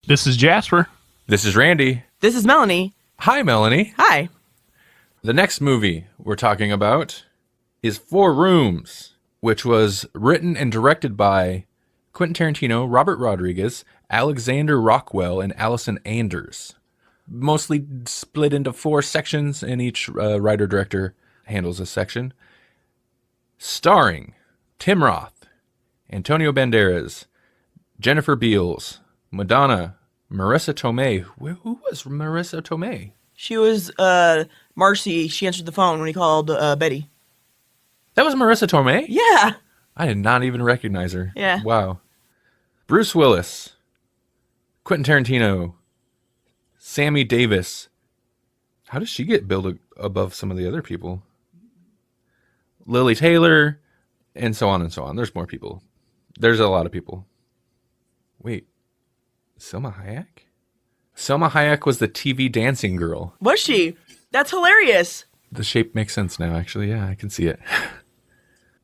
This is Jasper. This is Randy. This is Melanie. Hi, Melanie. Hi. The next movie we're talking about is Four Rooms, which was written and directed by Quentin Tarantino, Robert Rodriguez, Alexander Rockwell, and Allison Anders. Mostly split into 4 sections, and each writer-director handles a section. Starring Tim Roth, Antonio Banderas, Jennifer Beals, Madonna, Marissa Tomei. Who was Marissa Tomei? She was Marcy. She answered the phone when he called Betty. That was Marissa Tomei? Yeah. I did not even recognize her. Yeah. Wow. Bruce Willis, Quentin Tarantino, Sammy Davis. How does she get billed above some of the other people? Lily Taylor, and so on and so on. There's more people. There's a lot of people. Wait, Selma Hayek? Selma Hayek was the TV dancing girl. Was she? That's hilarious. The shape makes sense now, actually. Yeah, I can see it.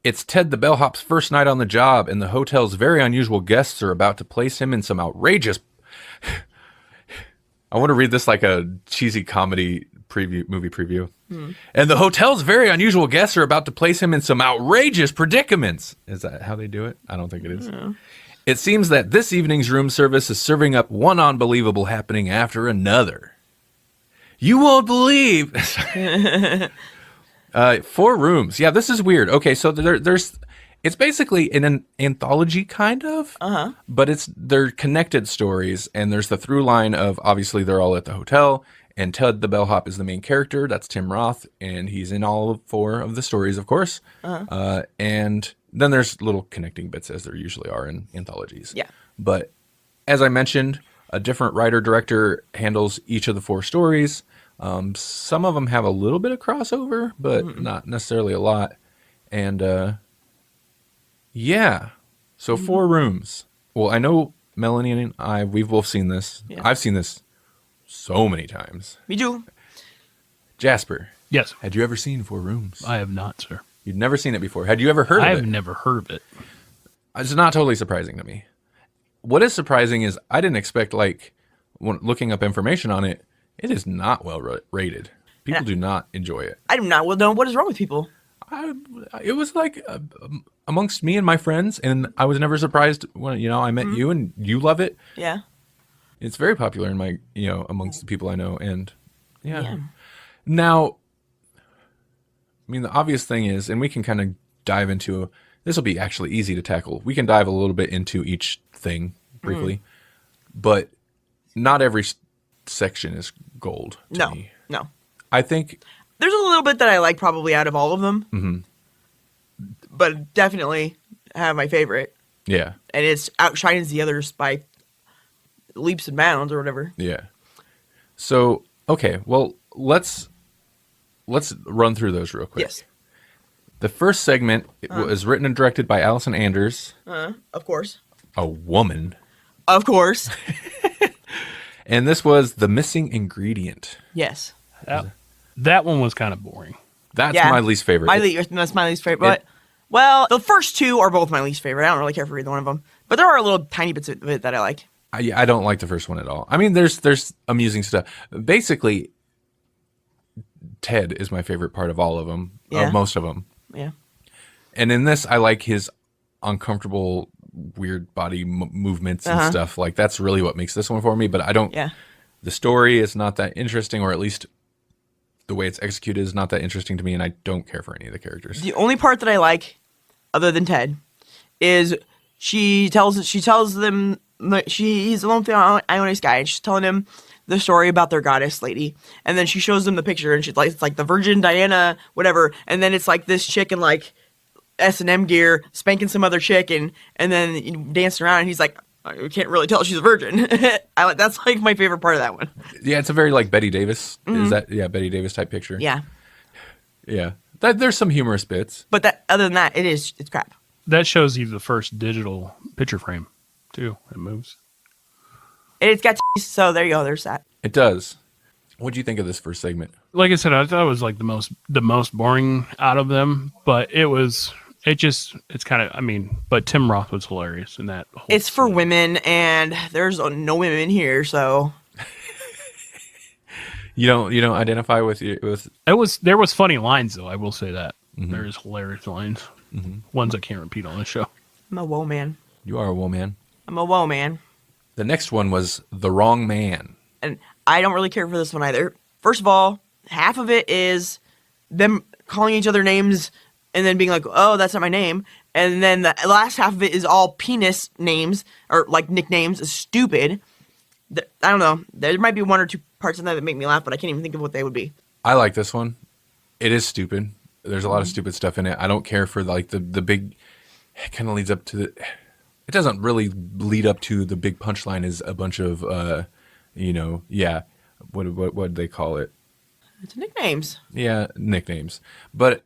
It's Ted the bellhop's first night on the job, and the hotel's very unusual guests are about to place him in some outrageous... I want to read this like a cheesy comedy movie preview. And the hotel's very unusual guests are about to place him in some outrageous predicaments. Is that how they do it? I don't think it is. No. It seems that this evening's room service is serving up one unbelievable happening after another. You won't believe. 4 rooms. Yeah, this is weird. Okay, so there's it's basically an anthology kind of, but they're connected stories, and there's the through line of obviously they're all at the hotel, and Ted the bellhop is the main character. That's Tim Roth, and he's in all 4 of the stories, of course. And then there's little connecting bits, as there usually are in anthologies. Yeah. But as I mentioned, a different writer-director handles each of the 4 stories. Some of them have a little bit of crossover, but not necessarily a lot. And yeah, so 4 rooms. Well, I know Melanie and we've both seen this. Yeah. I've seen this so many times. Me too. Jasper. Yes. Had you ever seen 4 Rooms? I have not, sir. You'd never seen it before. Had you ever heard of it? I've never heard of it. It's not totally surprising to me. What is surprising is I didn't expect, like, when looking up information on it, it is not well rated. People do not enjoy it. I do not know what is wrong with people. It was like amongst me and my friends, and I was never surprised when I met you and you love it. Yeah. It's very popular in my amongst the people I know, and yeah. Yeah. Now, I mean, the obvious thing is, and we can kind of dive into this. Will be actually easy to tackle. We can dive a little bit into each thing briefly, but not every section is gold to me. No. I think There's a little bit that I like probably out of all of them, but definitely have my favorite, yeah. and it outshines the others by leaps and bounds or whatever. Yeah. So, okay, well, let's run through those real quick. Yes. The first segment was written and directed by Allison Anders, Of course. a woman, Of course. and this was The Missing Ingredient. Yes. That one was kind of boring. That's Yeah. my least favorite. That's my least favorite. Well, the first 2 are both my least favorite. I don't really care for either one of them, but there are little tiny bits of it that I like. I don't like the first one at all. I mean, there's amusing stuff. Basically, Ted is my favorite part of all of them, Yeah. of most of them. Yeah. And in this, I like his uncomfortable, weird body movements and stuff. Like, that's really what makes this one for me. But I don't. Yeah. The story is not that interesting, or at least the way it's executed is not that interesting to me, and I don't care for any of the characters. The only part that I like, other than Ted, is she tells them he's a lone Ionis guy, and she's telling him the story about their goddess lady, and then she shows them the picture, and she's like, it's like the Virgin Diana, whatever, and then it's like this chick in like S&M gear spanking some other chick, and then dancing around, and he's like, I can't really tell she's a virgin. That's like my favorite part of that one. Yeah, it's a very like Betty Davis. Is that Betty Davis type picture? Yeah, yeah. There's some humorous bits, but other than that, it's crap. That shows you the first digital picture frame, too. It moves. And it's got titties, so there you go. There's that. It does. What do you think of this first segment? Like I said, I thought it was like the most boring out of them, but it was It's kind of, I mean, but Tim Roth was hilarious in that whole It's for scene. women, and there's no women here, so You don't identify with There was funny lines though, I will say that. There's hilarious lines. Ones I can't repeat on the show. I'm a woe man. you are a woman. I'm a woe man. The next one was The Wrong Man. And I don't really care for this one either. First of all, half of it is them calling each other names and then being like, oh, that's not my name. And then the last half of it is all penis names or like nicknames. It's stupid. I don't know. There might be one or two parts in that make me laugh, but I can't even think of what they would be. I like this one. It is stupid. There's a lot of stupid stuff in it. I don't care for like the big. It kind of leads up to the. It doesn't really lead up to the big punchline. Is a bunch of, yeah. What do they call it? It's nicknames. Yeah, nicknames. But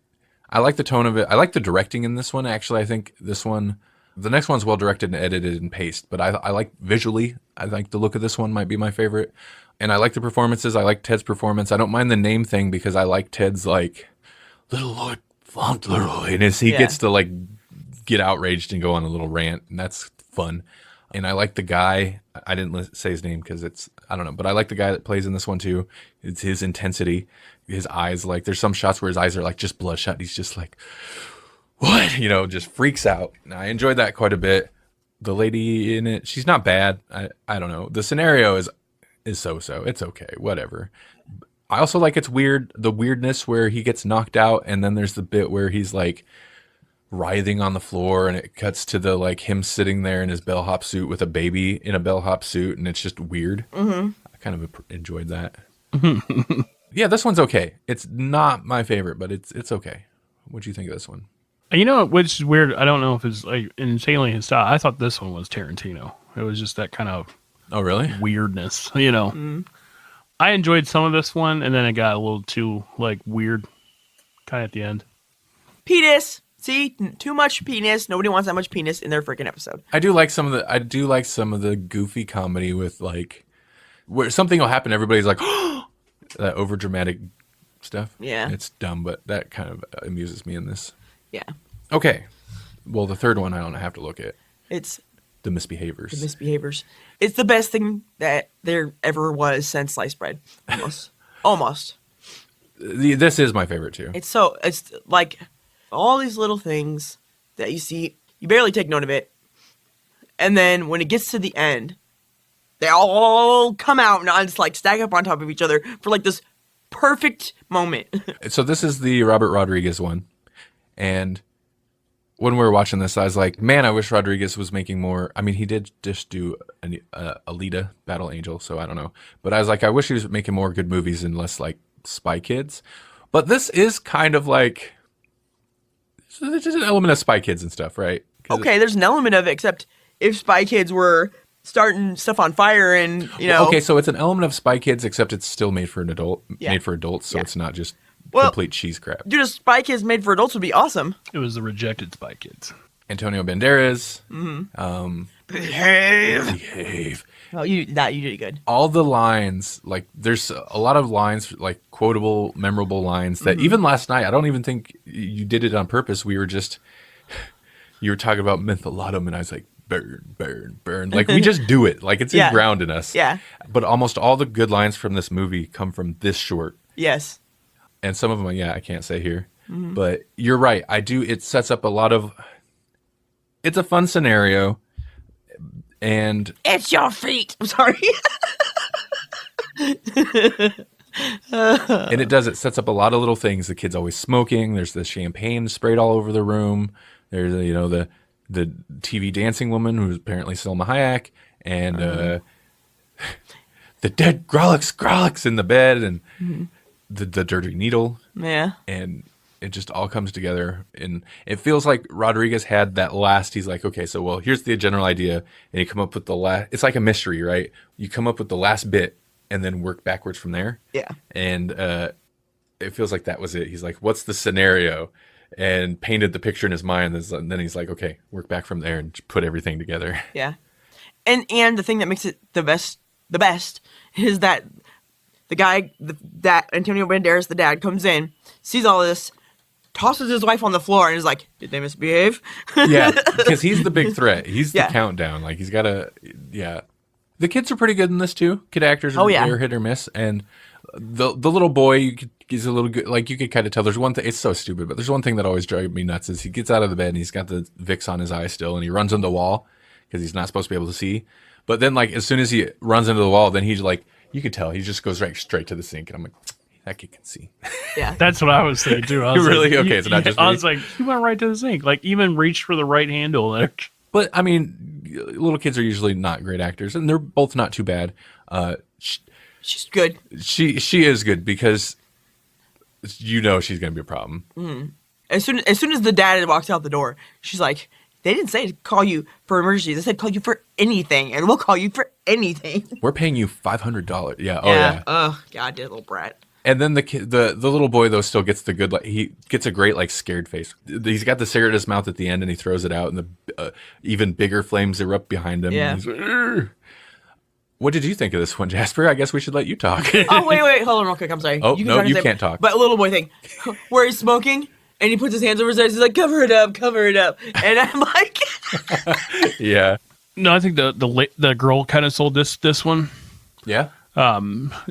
I like the tone of it. I like the directing in this one. Actually, I think this one, the next one's well directed and edited and paced. But I like visually. I like the look of this one. Might be my favorite. And I like the performances. I like Ted's performance. I don't mind the name thing because I like Ted's like Little Lord Fauntleroy, and he gets to like get outraged and go on a little rant, and that's fun. And I like the guy. I didn't say his name because I don't know, but I like the guy that plays in this one too. It's his intensity, his eyes. Like there's some shots where his eyes are like just bloodshot. And he's just like, what? Just freaks out. And I enjoyed that quite a bit. The lady in it, she's not bad. I don't know. The scenario is so-so. It's okay. Whatever. I also like the weirdness where he gets knocked out, and then there's the bit where he's like writhing on the floor, and it cuts to the like him sitting there in his bellhop suit with a baby in a bellhop suit, and it's just weird. I kind of enjoyed that. Yeah, this one's okay. It's not my favorite, but it's okay. What do you think of this one? Which is weird. I don't know if it's like insanely his style. I thought this one was Tarantino. It was just that kind of Oh, really? weirdness, I enjoyed some of this one, and then it got a little too like weird, kind of at the end. Penis. See, too much penis. Nobody wants that much penis in their freaking episode. I do like some of the goofy comedy with like where something will happen, everybody's like that over dramatic stuff. Yeah. It's dumb, but that kind of amuses me in this. Yeah. Okay. Well, the third one I don't have to look at. It's The Misbehaviors. the misbehaviors. It's the best thing that there ever was since sliced bread. Almost. This is my favorite too. It's like all these little things that you see, you barely take note of it. And then when it gets to the end, they all come out and just like stack up on top of each other for like this perfect moment. So this is the Robert Rodriguez one. And when we were watching this, I was like, man, I wish Rodriguez was making more. I mean, he did just do Alita, Battle Angel, so I don't know. But I was like, I wish he was making more good movies and less like Spy Kids. But this is kind of like, it's just an element of Spy Kids and stuff, right? Okay, there's an element of it, except if Spy Kids were starting stuff on fire and, Okay, so it's an element of Spy Kids, except it's still made for an adult, Yeah. made for adults, so Yeah. it's not just Well, complete cheese crap. dude, a Spy Kids made for adults would be awesome. It was the rejected Spy Kids. Antonio Banderas. Behave. Oh, you did good. All the lines, like there's a lot of lines, like quotable, memorable lines that even last night, I don't even think you did it on purpose. We were just, you were talking about mentholatum and I was like, burn, burn, burn. Like we just do it. Like it's Yeah. ingrained in us. Yeah. But almost all the good lines from this movie come from this short. Yes. And some of them, I can't say here. But you're right. It sets up a lot of, it's a fun scenario. And It's your feet. I'm sorry. and it sets up a lot of little things. The kid's always smoking. There's the champagne sprayed all over the room. There's the TV dancing woman who's apparently Selma Hayek, and the dead Grawlix in the bed, and the dirty needle, Yeah. and it just all comes together. And it feels like Rodriguez had that last. He's like, okay, so well, here's the general idea, and you come up with the last. It's like a mystery, right? You come up with the last bit, and then work backwards from there. Yeah. And it feels like that was it. He's like, what's the scenario? And painted the picture in his mind. And then he's like, okay, work back from there and put everything together. Yeah. And the thing that makes it the best is that the guy, that Antonio Banderas, the dad, comes in, sees all this, tosses his wife on the floor and is like, "Did they misbehave?" Yeah, because he's the big threat. He's the Yeah. countdown. Like he's got to. Yeah, the kids are pretty good in this too. Kid actors are they're hit or miss, and the little boy he's a little good. Like you could kind of tell. There's one thing. It's so stupid, but there's one thing that always drives me nuts is he gets out of the bed and he's got the Vicks on his eye still, and he runs into the wall because he's not supposed to be able to see. But then, like as soon as he runs into the wall, then he's like, you could tell he just goes straight to the sink, and I'm like, that kid can see. Yeah. That's what I was thinking too. I was Really? like, Okay, so not just I me? was like, he went right to the sink. Like even reached for the right handle there. But I mean, little kids are usually not great actors, and they're both not too bad. She's good. She is good because she's going to be a problem. As soon as the dad walks out the door, she's like, "They didn't say to call you for emergencies. They said call you for anything, and we'll call you for anything." We're paying you $500. Yeah. Oh yeah. Oh God, little brat. And then the little boy though still gets the good. Like he gets a great like scared face. He's got the cigarette in his mouth at the end, and he throws it out, and the even bigger flames erupt behind him. Yeah. And he's like, "Urgh." What did you think of this one, Jasper? I guess we should let you talk. Oh wait, hold on real quick. I'm sorry. Oh, can no, talk you and say- can't talk. But a little boy thing, where he's smoking and he puts his hands over his eyes. He's like, "Cover it up, and I'm like, Yeah. No, I think the girl kind of sold this one. Yeah.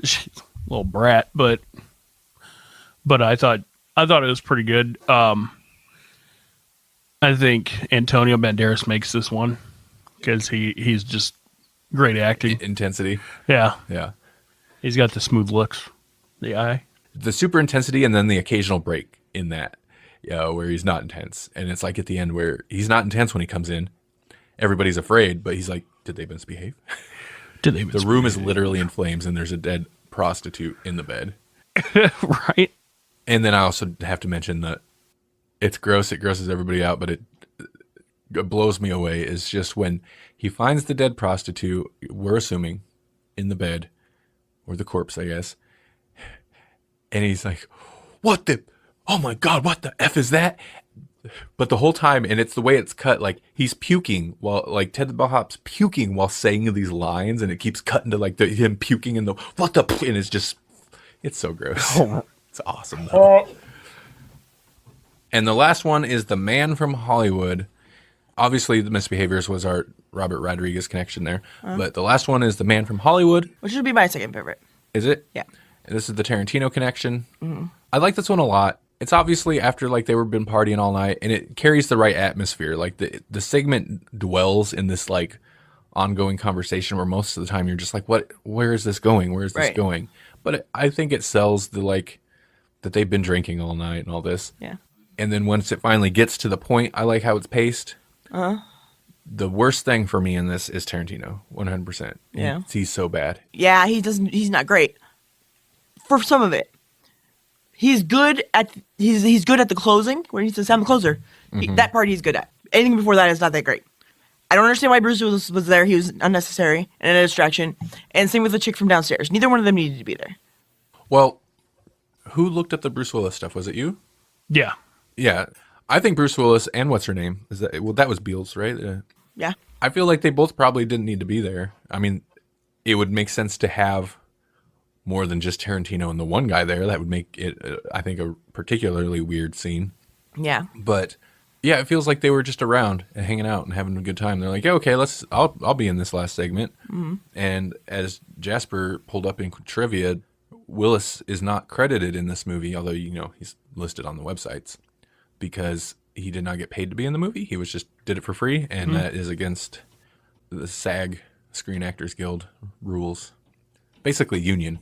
She's a little brat, but I thought it was pretty good. I think Antonio Banderas makes this one because he's just great acting. Intensity. Yeah, Yeah. he's got the smooth looks, the eye. The super intensity and then the occasional break in that, where he's not intense. And it's like at the end where he's not intense when he comes in. Everybody's afraid, but he's like, did they misbehave? Did they? The room is literally in flames and there's a dead prostitute in the bed. right? And then I also have to mention that it's gross. It grosses everybody out, but it blows me away is just when he finds the dead prostitute, we're assuming, in the bed, or the corpse, I guess. And he's like, oh my God, what the F is that? But the whole time, and it's the way it's cut, like he's puking while, like Ted the Bellhop's puking while saying these lines, and it keeps cutting to like him puking and and it's so gross. It's awesome though. And the last one is The Man from Hollywood. Obviously, The Misbehaviors was our Robert Rodriguez connection there, but the last one is The Man from Hollywood. which would be my second favorite. Is it? Yeah. And this is the Tarantino connection. I like this one a lot. It's obviously after like they were been partying all night, and it carries the right atmosphere. Like the segment dwells in this like ongoing conversation where most of the time you're just like, where is this going? Where is this Right. going? But I think it sells the like that they've been drinking all night and all this. Yeah. And then once it finally gets to the point, I like how it's paced. The worst thing for me in this is Tarantino, 100%. Yeah. He's so bad. Yeah, he's not great. For some of it. He's good at the closing, where he's the sound closer. That part he's good at. Anything before that is not that great. I don't understand why Bruce was there. He was unnecessary and a distraction. And same with the chick from downstairs. Neither one of them needed to be there. Well, who looked up the Bruce Willis stuff? Was it you? Yeah. Yeah. I think Bruce Willis and what's her name? That was Beals, right? Yeah. I feel like they both probably didn't need to be there. I mean, it would make sense to have more than just Tarantino and the one guy there. That would make it, I think, a particularly weird scene. Yeah. But yeah, it feels like they were just around and hanging out and having a good time. They're like, yeah, okay, I'll be in this last segment. And as Jasper pulled up in trivia, Willis is not credited in this movie, although he's listed on the websites because he did not get paid to be in the movie. He was just did it for free, and that is against the SAG, Screen Actors Guild rules. Basically, union.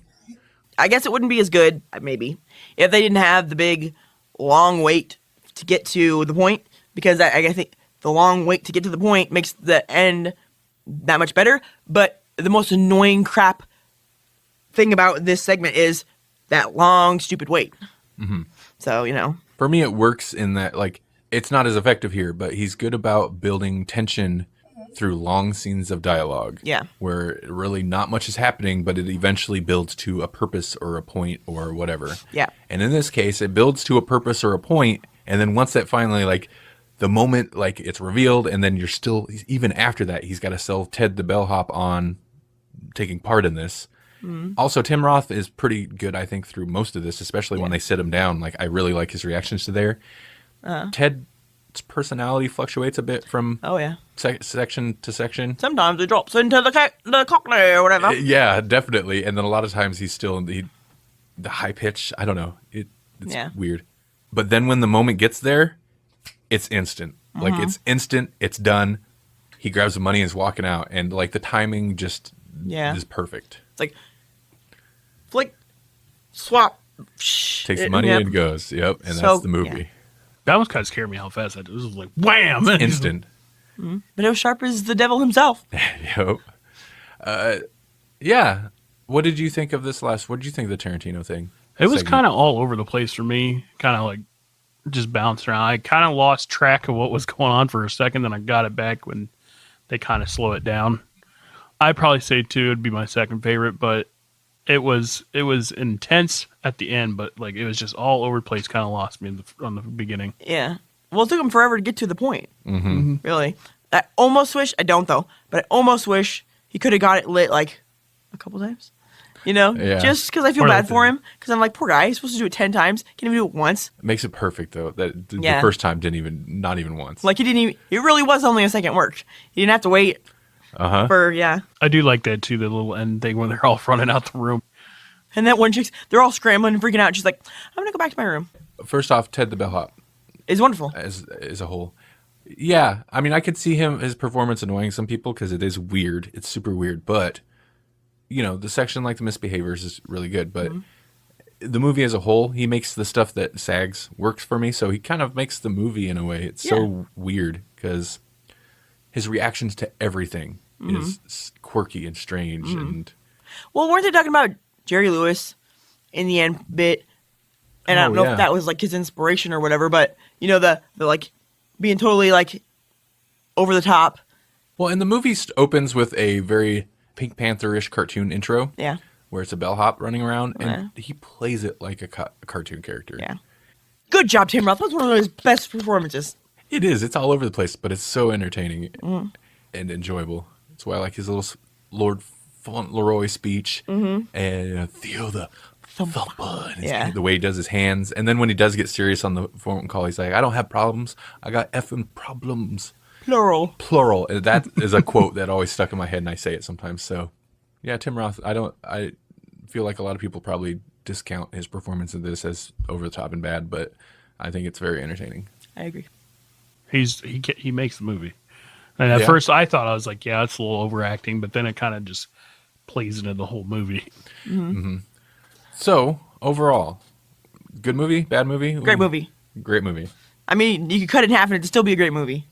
I guess it wouldn't be as good, maybe, if they didn't have the big, long wait to get to the point. Because I think the long wait to get to the point makes the end that much better. But the most annoying crap thing about this segment is that long, stupid wait. So, For me, it works in that, like, it's not as effective here, but he's good about building tension through long scenes of dialogue. Yeah. Where really not much is happening, but it eventually builds to a purpose or a point or whatever. Yeah. And in this case, it builds to a purpose or a point, and then once that finally, like, the moment, like, it's revealed, and then you're still, even after that, he's got to sell Ted the Bellhop on taking part in this. Also, Tim Roth is pretty good, I think, through most of this, especially when they sit him down. Like, I really like his reactions to there. Ted's personality fluctuates a bit from Oh yeah. section to section. Sometimes it drops into the cockney or whatever. Yeah, definitely. And then a lot of times he's still the high pitch. I don't know. It's weird. But then when the moment gets there, it's instant. Like, it's instant. It's done. He grabs the money and is walking out. And, like, the timing just is perfect. It's like, flick, swap. Takes the money and goes. Yep. And that's the movie. Yeah. That was kind of scared me how fast that was like wham, Instant. But it was sharp as the devil himself. Yep. Yeah. What did you think of this what did you think of the Tarantino thing? It was kind of all over the place for me. Kind of like just bounced around. I kind of lost track of what was going on for a second, then I got it back when they kind of slow it down. I'd probably say 2 would be my second favorite, but it was intense at the end, but like it was just all over the place. Kind of lost me on the beginning. Yeah. Well, it took him forever to get to the point. Really. I almost wish, I don't though, but I almost wish he could have got it lit like a couple times. You know? Yeah. Just because I feel bad for him. Because I'm like, poor guy, he's supposed to do it 10 times. Can't even do it once. It makes it perfect, though. That the first time not even once. Like, it really was only a second work. He didn't have to wait for, I do like that too, the little end thing when they're all running out the room. And that one chick's, they're all scrambling and freaking out. She's like, I'm going to go back to my room. First off, Ted the Bellhop. It's wonderful. As a whole. Yeah. I mean, I could see his performance annoying some people because it is weird. It's super weird. But, you know, the section like the misbehaviors is really good. But the movie as a whole, he makes the stuff that sags works for me. So he kind of makes the movie in a way. It's so weird because his reactions to everything is quirky and strange. And Well, weren't they talking about Jerry Lewis in the end bit? And I don't know if that was like his inspiration or whatever, but you know, the like being totally like over the top. Well, and the movie opens with a very Pink Panther-ish cartoon intro. Yeah. Where it's a bellhop running around, and he plays it like a cartoon character. Yeah. Good job, Tim Roth. That was one of his best performances. It is. It's all over the place, but it's so entertaining and enjoyable. That's why I like his little Lord Fauntleroy speech and Theo the Thumper. And the way he does his hands. And then when he does get serious on the phone call, he's like, I don't have problems. I got effing problems. Plural. And that is a quote that always stuck in my head, and I say it sometimes. So, yeah, Tim Roth, I feel like a lot of people probably discount his performance in this as over the top and bad, but I think it's very entertaining. I agree. He makes the movie. And at first I thought, I was like, yeah, it's a little overacting, but then it kind of just plays into the whole movie. So, overall, good movie, bad movie? Great movie. Great movie. I mean, you could cut it in half and it'd still be a great movie.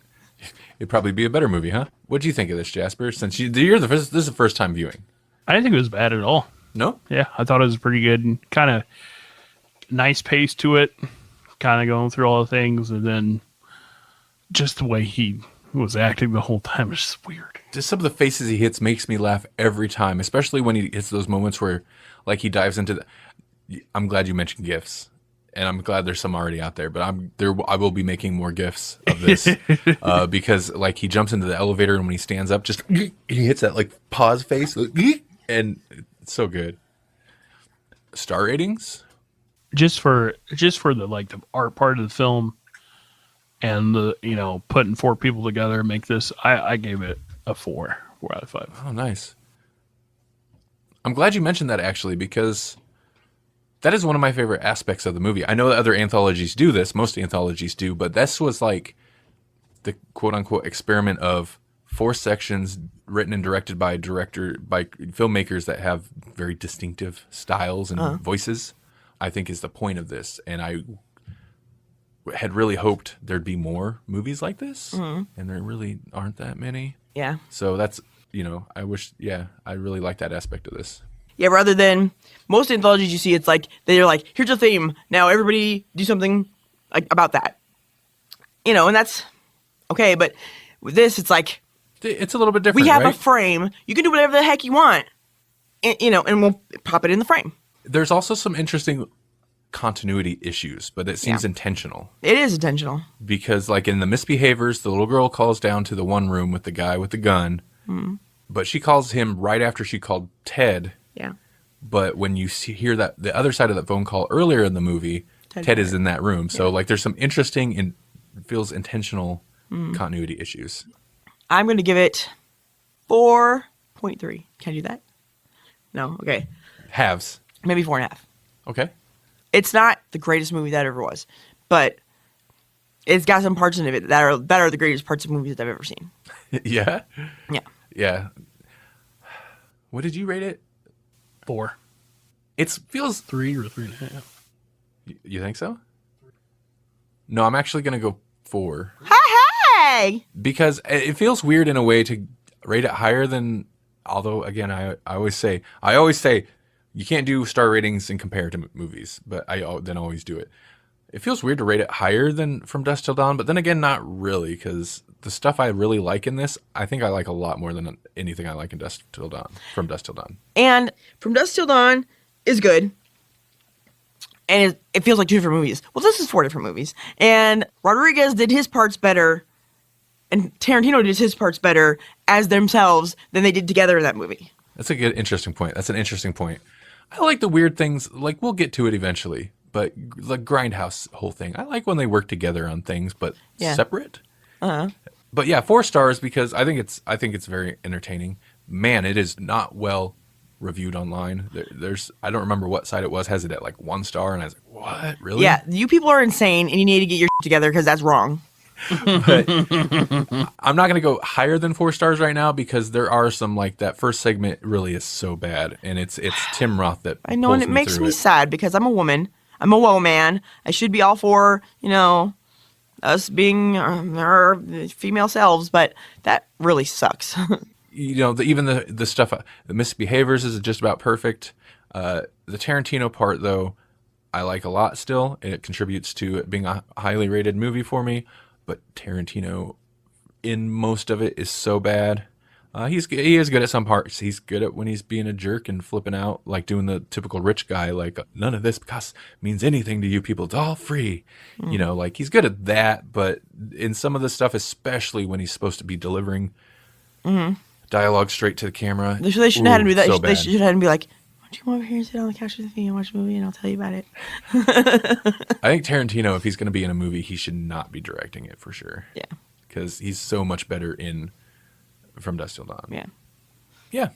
It'd probably be a better movie, huh? What'd you think of this, Jasper? Since this is the first time viewing. I didn't think it was bad at all. No? Yeah, I thought it was pretty good and kind of nice pace to it, kind of going through all the things, and then just the way he was acting the whole time is just weird. Just some of the faces he hits makes me laugh every time, especially when he hits those moments where, like, he dives into I'm glad you mentioned GIFs, and I'm glad there's some already out there, but I will be making more GIFs of this because, like, he jumps into the elevator, and when he stands up, just he hits that, like, pause face, and it's so good. Star ratings? Just for the like the art part of the film and the, you know, putting 4 people together and make this, I gave it a 4 out of 5. Oh, nice. I'm glad you mentioned that, actually, because that is one of my favorite aspects of the movie. I know that other anthologies do this, most anthologies do, but this was like the quote-unquote experiment of 4 sections written and directed by filmmakers that have very distinctive styles and voices, I think is the point of this. And I had really hoped there'd be more movies like this, and there really aren't that many. Yeah. So that's, you know, I really like that aspect of this. Yeah, rather than most anthologies you see, it's like, they're like, here's a theme. Now everybody do something like about that. You know, and that's okay, but with this, it's like, it's a little bit different, we have right? a frame. You can do whatever the heck you want. And, you know, and we'll pop it in the frame. There's also some interesting continuity issues, but it seems intentional. It is intentional. Because, like, in the misbehaviors, the little girl calls down to the one room with the guy with the gun, but she calls him right after she called Ted. Yeah. But when you hear that the other side of that phone call earlier in the movie, Ted is in that room. So like there's some interesting and feels intentional continuity issues. I'm going to give it 4.3. Can I do that? No? Okay. Halves. Maybe 4.5. Okay. It's not the greatest movie that ever was, but it's got some parts in it that are the greatest parts of movies that I've ever seen. Yeah? Yeah. Yeah. What did you rate it? 4. It feels... 3 or 3.5. You think so? No, I'm actually going to go 4. Hey! Because it feels weird in a way to rate it higher than... Although, again, I always say you can't do star ratings and compare to movies, but I then always do it. It feels weird to rate it higher than From Dusk Till Dawn, but then again, not really, because the stuff I really like in this, I think I like a lot more than anything I like in From Dusk Till Dawn. And From Dusk Till Dawn is good. And it feels like 2 different movies. Well, this is 4 different movies. And Rodriguez did his parts better, and Tarantino did his parts better as themselves than they did together in that movie. That's a good, interesting point. That's an interesting point. I like the weird things, like we'll get to it eventually, but the Grindhouse whole thing, I like when they work together on things, but separate. Uh-huh. But yeah, 4 stars because I think it's very entertaining. Man, it is not well reviewed online. There's I don't remember what site it was. Has it at like 1 star? And I was like, what? Really? Yeah, you people are insane, and you need to get your shit together because that's wrong. But I'm not going to go higher than 4 stars right now because there are some, like that first segment really is so bad, and it's Tim Roth that I know, and it makes me sad because I'm a woman. I'm a woman. I should be all for us being our female selves, but that really sucks. Even the stuff, the misbehaviors is just about perfect. The Tarantino part, though, I like a lot still. It contributes to it being a highly rated movie for me. But Tarantino, in most of it, is so bad. He is good at some parts. He's good at when he's being a jerk and flipping out, like doing the typical rich guy, like none of this means anything to you people. It's all free. Like he's good at that. But in some of the stuff, especially when he's supposed to be delivering dialogue straight to the camera, they shouldn't have had him do that. So they should have had him be like, "Why don't you come over here and sit on the couch with me and watch a movie, and I'll tell you about it." I think Tarantino, if he's going to be in a movie, he should not be directing it for sure. Yeah. Because he's so much better in From Dusk Till Dawn. Yeah. Yeah.